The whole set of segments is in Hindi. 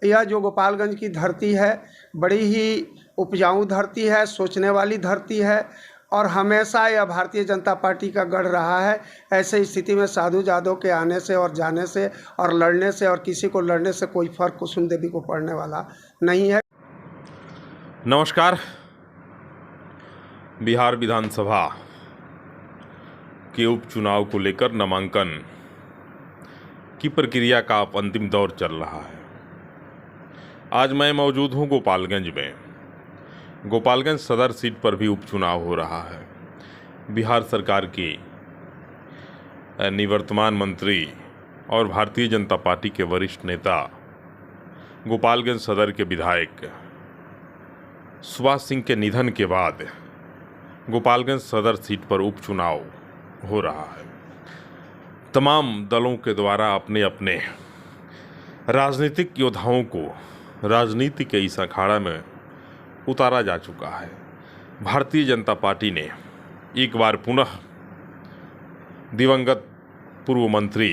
यह जो गोपालगंज की धरती है बड़ी ही उपजाऊ धरती है, सोचने वाली धरती है और हमेशा यह भारतीय जनता पार्टी का गढ़ रहा है। ऐसे स्थिति में साधु यादव के आने से और जाने से और लड़ने से और किसी को लड़ने से कोई फर्क कुसुम देवी को पड़ने वाला नहीं है। नमस्कार। बिहार विधानसभा के उपचुनाव को लेकर नामांकन की प्रक्रिया का अब अंतिम दौर चल रहा है। आज मैं मौजूद हूं गोपालगंज में। गोपालगंज सदर सीट पर भी उपचुनाव हो रहा है। बिहार सरकार की निवर्तमान मंत्री और भारतीय जनता पार्टी के वरिष्ठ नेता गोपालगंज सदर के विधायक सुभाष सिंह के निधन के बाद गोपालगंज सदर सीट पर उपचुनाव हो रहा है। तमाम दलों के द्वारा अपने अपने राजनीतिक योद्धाओं को राजनीति के इस अखाड़ा में उतारा जा चुका है। भारतीय जनता पार्टी ने एक बार पुनः दिवंगत पूर्व मंत्री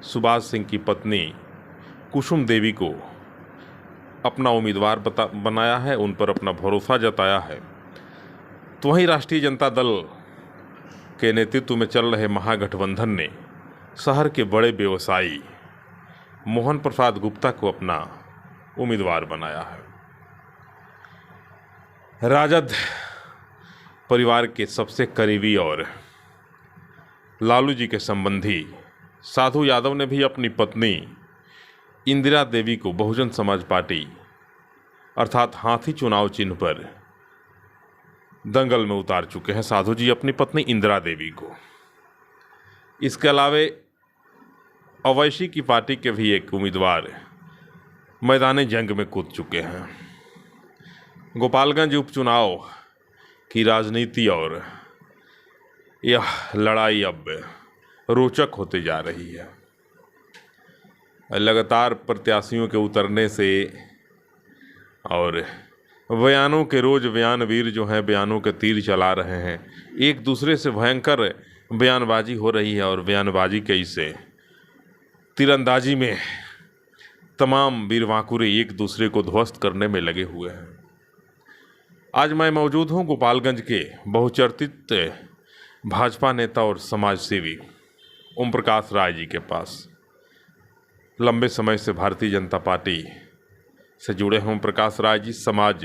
सुभाष सिंह की पत्नी कुसुम देवी को अपना उम्मीदवार बनाया है, उन पर अपना भरोसा जताया है। तो वहीं राष्ट्रीय जनता दल के नेतृत्व में चल रहे महागठबंधन ने शहर के बड़े व्यवसायी मोहन प्रसाद गुप्ता को अपना उम्मीदवार बनाया है। राजद परिवार के सबसे करीबी और लालू जी के संबंधी साधु यादव ने भी अपनी पत्नी इंदिरा देवी को बहुजन समाज पार्टी अर्थात हाथी चुनाव चिन्ह पर दंगल में उतार चुके हैं। साधु जी अपनी पत्नी इंदिरा देवी को। इसके अलावे अवैसी की पार्टी के भी एक उम्मीदवार मैदान जंग में कूद चुके हैं। गोपालगंज उपचुनाव की राजनीति और यह लड़ाई अब रोचक होते जा रही है। लगातार प्रत्याशियों के उतरने से और बयानों के रोज बयानवीर जो हैं बयानों के तीर चला रहे हैं, एक दूसरे से भयंकर बयानबाजी हो रही है और बयानबाजी के इसे तीरंदाजी में तमाम वीरवाकुरे एक दूसरे को ध्वस्त करने में लगे हुए हैं। आज मैं मौजूद हूं गोपालगंज के बहुचर्चित भाजपा नेता और समाज सेवी ओम प्रकाश राय जी के पास। लंबे समय से भारतीय जनता पार्टी से जुड़े हैं ओम प्रकाश राय जी। समाज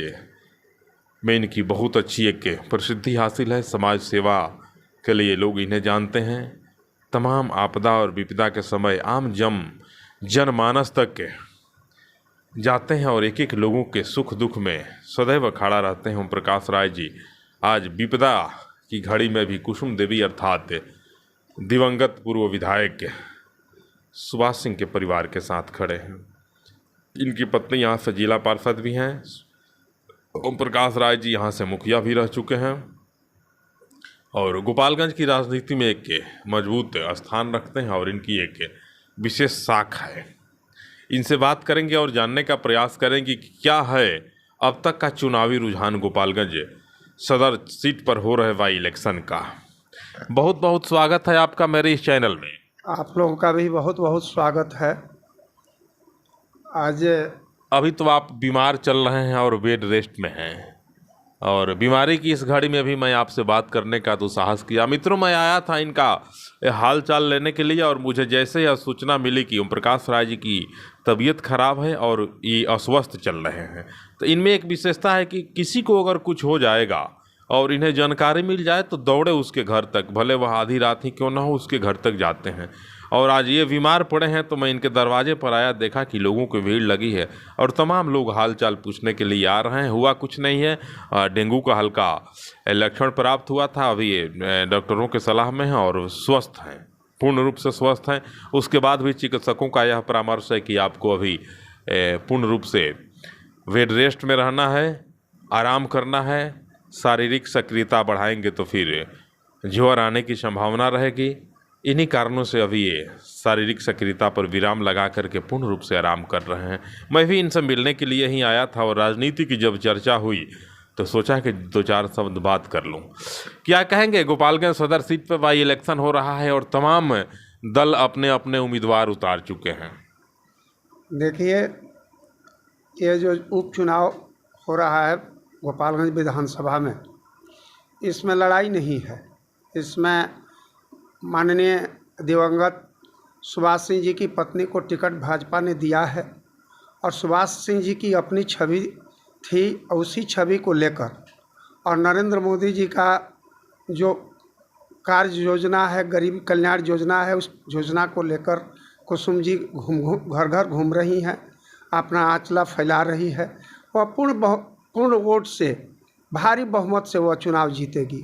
में इनकी बहुत अच्छी एक प्रसिद्धि हासिल है। समाज सेवा के लिए लोग इन्हें जानते हैं। तमाम आपदा और विपदा के समय आम जनमानस तक जाते हैं और एक एक लोगों के सुख दुख में सदैव खड़ा रहते हैं। ओम प्रकाश राय जी आज विपदा की घड़ी में भी कुसुम देवी अर्थात दिवंगत पूर्व विधायक सुभाष सिंह के परिवार के साथ खड़े हैं। इनकी पत्नी यहाँ से जिला पार्षद भी हैं। ओम प्रकाश राय जी यहाँ से मुखिया भी रह चुके हैं और गोपालगंज की राजनीति में एक मजबूत स्थान रखते हैं और इनकी एक विशेष साख है। इनसे बात करेंगे और जानने का प्रयास करेंगे कि क्या है अब तक का चुनावी रुझान गोपालगंज सदर सीट पर हो रहे बाई इलेक्शन का। बहुत बहुत स्वागत है आपका मेरे इस चैनल में। आप लोगों का भी बहुत बहुत स्वागत है। आज अभी तो आप बीमार चल रहे हैं और बेड रेस्ट में हैं और बीमारी की इस घड़ी में भी मैं आपसे बात करने का तो साहस किया। मित्रों, मैं आया था इनका हाल चाल लेने के लिए और मुझे जैसे यह सूचना मिली कि ओम प्रकाश राय जी की तबीयत खराब है और ये अस्वस्थ चल रहे हैं, तो इनमें एक विशेषता है कि किसी को अगर कुछ हो जाएगा और इन्हें जानकारी मिल जाए तो दौड़े उसके घर तक, भले वह आधी रात ही क्यों ना हो, उसके घर तक जाते हैं। और आज ये बीमार पड़े हैं तो मैं इनके दरवाजे पर आया, देखा कि लोगों की भीड़ लगी है और तमाम लोग हाल चाल पूछने के लिए आ रहे हैं। हुआ कुछ नहीं है, डेंगू का हल्का लक्षण प्राप्त हुआ था, अभी ये डॉक्टरों के सलाह में हैं और स्वस्थ हैं, पूर्ण रूप से स्वस्थ हैं। उसके बाद भी चिकित्सकों का यह परामर्श है कि आपको अभी पूर्ण रूप से बेड रेस्ट में रहना है, आराम करना है। शारीरिक सक्रियता बढ़ाएंगे तो फिर ज्वर आने की संभावना रहेगी। इन्हीं कारणों से अभी ये शारीरिक सक्रियता पर विराम लगा करके पूर्ण रूप से आराम कर रहे हैं। मैं भी इनसे मिलने के लिए ही आया था और राजनीति की जब चर्चा हुई तो सोचा कि दो चार शब्द बात कर लूं। क्या कहेंगे, गोपालगंज सदर सीट पर बाई इलेक्शन हो रहा है और तमाम दल अपने अपने उम्मीदवार उतार चुके हैं। देखिए, ये जो उपचुनाव हो रहा है गोपालगंज विधानसभा में, इसमें लड़ाई नहीं है। इसमें माननीय दिवंगत सुभाष सिंह जी की पत्नी को टिकट भाजपा ने दिया है और सुभाष सिंह जी की अपनी छवि थी और उसी छवि को लेकर और नरेंद्र मोदी जी का जो कार्य योजना है, गरीब कल्याण योजना है, उस योजना को लेकर कुसुम जी घर घर घूम रही हैं, अपना आंचला फैला रही है। वह पूर्ण वोट से, भारी बहुमत से वह चुनाव जीतेगी।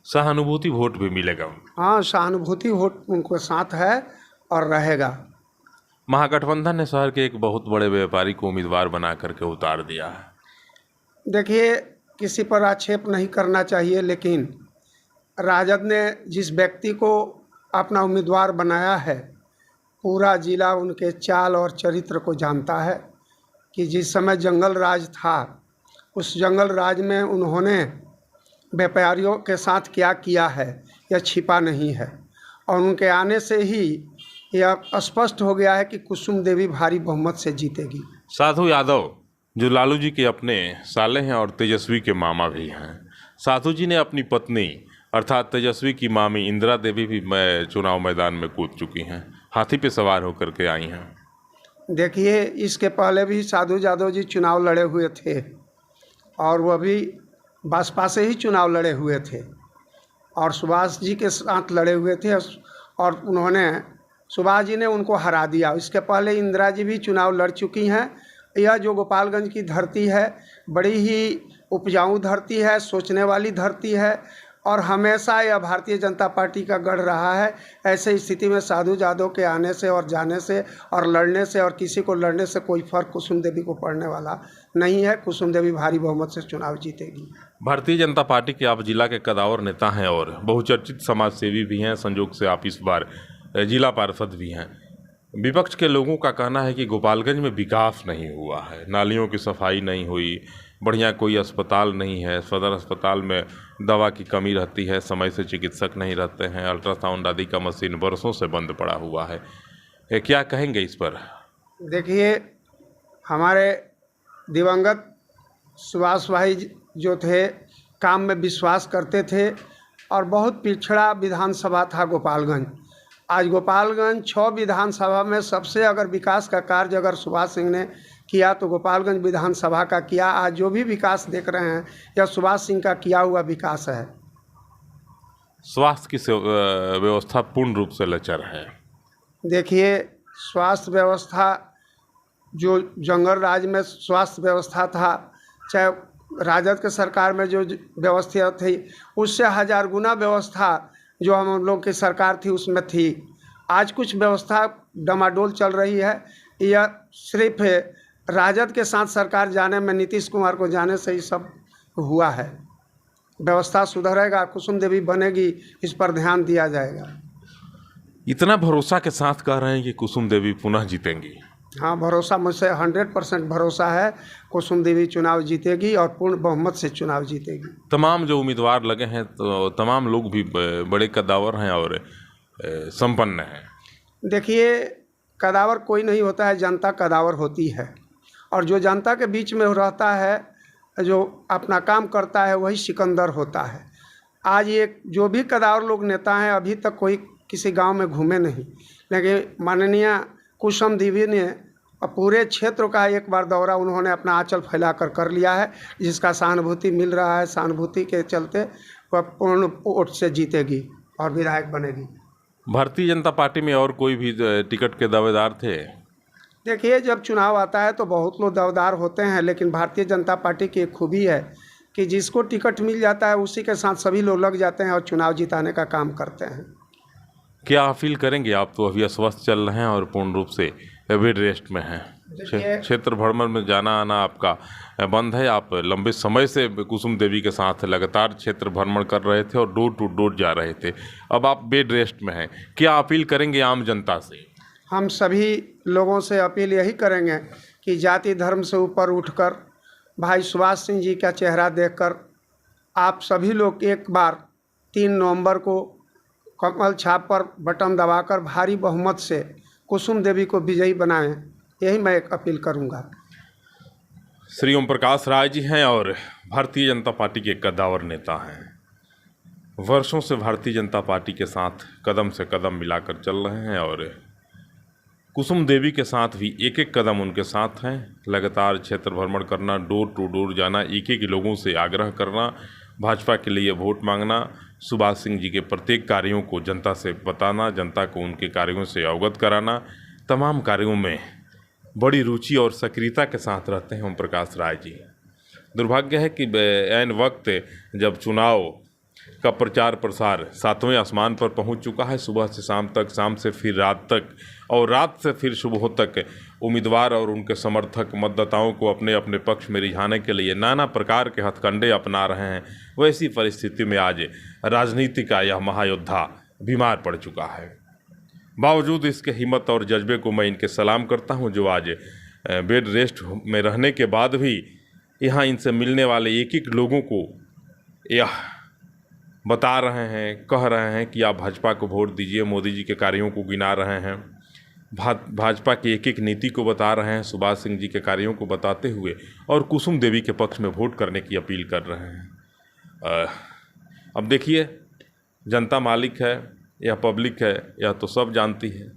सहानुभूति वोट भी मिलेगा। हाँ, सहानुभूति वोट उनके साथ है और रहेगा। महागठबंधन ने शहर के एक बहुत बड़े व्यापारी को उम्मीदवार बना करके उतार दिया है। देखिए, किसी पर आक्षेप नहीं करना चाहिए, लेकिन राजद ने जिस व्यक्ति को अपना उम्मीदवार बनाया है, पूरा जिला उनके चाल और चरित्र को जानता है कि जिस समय जंगल राज था, उस जंगल राज में उन्होंने व्यापारियों के साथ क्या किया है यह छिपा नहीं है और उनके आने से ही यह स्पष्ट हो गया है कि कुसुम देवी भारी बहुमत से जीतेगी। साधु यादव जो लालू जी के अपने साले हैं और तेजस्वी के मामा भी हैं, साधु जी ने अपनी पत्नी अर्थात तेजस्वी की मामी इंदिरा देवी भी चुनाव मैदान में कूद चुकी हैं, हाथी पे सवार होकर के आई हैं। देखिए, इसके पहले भी साधु यादव जी चुनाव लड़े हुए थे और वह भी बसपा से ही चुनाव लड़े हुए थे और सुभाष जी के साथ लड़े हुए थे और उन्होंने, सुभाष जी ने उनको हरा दिया। इसके पहले इंदिरा जी भी चुनाव लड़ चुकी हैं। यह जो गोपालगंज की धरती है, बड़ी ही उपजाऊ धरती है, सोचने वाली धरती है और हमेशा यह भारतीय जनता पार्टी का गढ़ रहा है। ऐसे स्थिति में साधु यादव के आने से और जाने से और लड़ने से और किसी को लड़ने से कोई फर्क कुसुम देवी को पड़ने वाला नहीं है। कुसुम देवी भारी बहुमत से चुनाव जीतेगी। भारतीय जनता पार्टी के आप जिला के कदावर नेता हैं और बहुचर्चित समाज सेवी भी हैं। संयोग से आप इस बार जिला पार्षद भी हैं। विपक्ष के लोगों का कहना है कि गोपालगंज में विकास नहीं हुआ है, नालियों की सफाई नहीं हुई, बढ़िया कोई अस्पताल नहीं है, सदर अस्पताल में दवा की कमी रहती है, समय से चिकित्सक नहीं रहते हैं, अल्ट्रासाउंड आदि का मशीन वर्षों से बंद पड़ा हुआ है। क्या कहेंगे इस पर? देखिए, हमारे दिवंगत सुभाष भाई जो थे, काम में विश्वास करते थे और बहुत पिछड़ा विधानसभा था गोपालगंज। आज गोपालगंज 6 विधानसभा में सबसे अगर विकास का कार्य अगर सुभाष सिंह ने किया तो गोपालगंज विधानसभा का किया। आज जो भी विकास देख रहे हैं यह सुभाष सिंह का किया हुआ विकास है। स्वास्थ्य की व्यवस्था पूर्ण रूप से लचर है। देखिए, स्वास्थ्य व्यवस्था जो जंगल राज में स्वास्थ्य व्यवस्था था, चाहे राजद के सरकार में जो व्यवस्था थी, उससे 1000 गुना व्यवस्था जो हम लोग की सरकार थी उसमें थी। आज कुछ व्यवस्था डमाडोल चल रही है। यह सिर्फ राजद के साथ सरकार जाने में, नीतीश कुमार को जाने से ही सब हुआ है। व्यवस्था सुधरेगा, कुसुम देवी बनेगी, इस पर ध्यान दिया जाएगा। इतना भरोसा के साथ कह रहे हैं कि कुसुम देवी पुनः जीतेंगी? हाँ, भरोसा, मुझसे 100% भरोसा है। कुसुम देवी चुनाव जीतेगी और पूर्ण बहुमत से चुनाव जीतेगी। तमाम जो उम्मीदवार लगे हैं तो तमाम लोग भी बड़े कदावर हैं और संपन्न हैं। देखिए, कदावर कोई नहीं होता है, जनता कदावर होती है और जो जनता के बीच में रहता है, जो अपना काम करता है, वही सिकंदर होता है। आज ये जो भी कदावर लोग नेता हैं, अभी तक कोई किसी गांव में घूमे नहीं, लेकिन माननीय कुसुम देवी ने पूरे क्षेत्र का एक बार दौरा उन्होंने अपना आंचल फैलाकर कर लिया है, जिसका सहानुभूति मिल रहा है। सहानुभूति के चलते वह पूर्ण वोट से जीतेगी और विधायक बनेगी। भारतीय जनता पार्टी में और कोई भी टिकट के दावेदार थे? देखिए, जब चुनाव आता है तो बहुत लोग दावेदार होते हैं, लेकिन भारतीय जनता पार्टी की एक खूबी है कि जिसको टिकट मिल जाता है उसी के साथ सभी लोग लग जाते हैं और चुनाव जिताने का काम करते हैं। क्या अपील करेंगे? आप तो अभी अस्वस्थ चल रहे हैं और पूर्ण रूप से बेड रेस्ट में हैं। क्षेत्र भ्रमण में जाना आना आपका बंद है। आप लंबे समय से कुसुम देवी के साथ लगातार क्षेत्र भ्रमण कर रहे थे और डोर टू डोर जा रहे थे, अब आप बेड रेस्ट में हैं। क्या अपील करेंगे आम जनता से? हम सभी लोगों से अपील यही करेंगे कि जाति धर्म से ऊपर उठकर भाई सुभाष सिंह जी का चेहरा देखकर आप सभी लोग एक बार 3 नवंबर को कमल छाप पर बटन दबाकर भारी बहुमत से कुसुम देवी को विजयी बनाएं। यही मैं एक अपील करूंगा। श्री ओम प्रकाश राय जी हैं और भारतीय जनता पार्टी के कद्दावर नेता हैं। वर्षों से भारतीय जनता पार्टी के साथ कदम से कदम मिलाकर चल रहे हैं और कुसुम देवी के साथ भी एक एक कदम उनके साथ हैं। लगातार क्षेत्र भ्रमण करना, डोर टू डोर जाना, एक एक लोगों से आग्रह करना, भाजपा के लिए वोट मांगना, सुभाष सिंह जी के प्रत्येक कार्यों को जनता से बताना, जनता को उनके कार्यों से अवगत कराना, तमाम कार्यों में बड़ी रुचि और सक्रियता के साथ रहते हैं ओम प्रकाश राय जी। दुर्भाग्य है कि ऐन वक्त जब चुनाव का प्रचार प्रसार 7वें आसमान पर पहुंच चुका है, सुबह से शाम तक, शाम से फिर रात तक और रात से फिर सुबह तक उम्मीदवार और उनके समर्थक मतदाताओं को अपने अपने पक्ष में रिझाने के लिए नाना प्रकार के हथकंडे अपना रहे हैं। वैसी परिस्थिति में आज राजनीति का यह महायोद्धा बीमार पड़ चुका है। बावजूद इसके हिम्मत और जज्बे को मैं इनके सलाम करता हूं, जो आज बेड रेस्ट में रहने के बाद भी यहाँ इनसे मिलने वाले एक एक लोगों को यह बता रहे हैं, कह रहे हैं कि आप भाजपा को वोट दीजिए। मोदी जी के कार्यों को गिना रहे हैं, भाजपा की एक एक नीति को बता रहे हैं, सुभाष सिंह जी के कार्यों को बताते हुए और कुसुम देवी के पक्ष में वोट करने की अपील कर रहे हैं। अब देखिए, जनता मालिक है या पब्लिक है यह तो सब जानती है।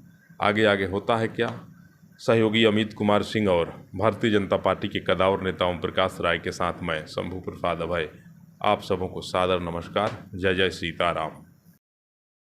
आगे आगे होता है क्या। सहयोगी अमित कुमार सिंह और भारतीय जनता पार्टी के कद्दावर नेता ओम प्रकाश राय के साथ मैं शंभू प्रसाद अभय आप सबों को सादर नमस्कार। जय जय सीताराम।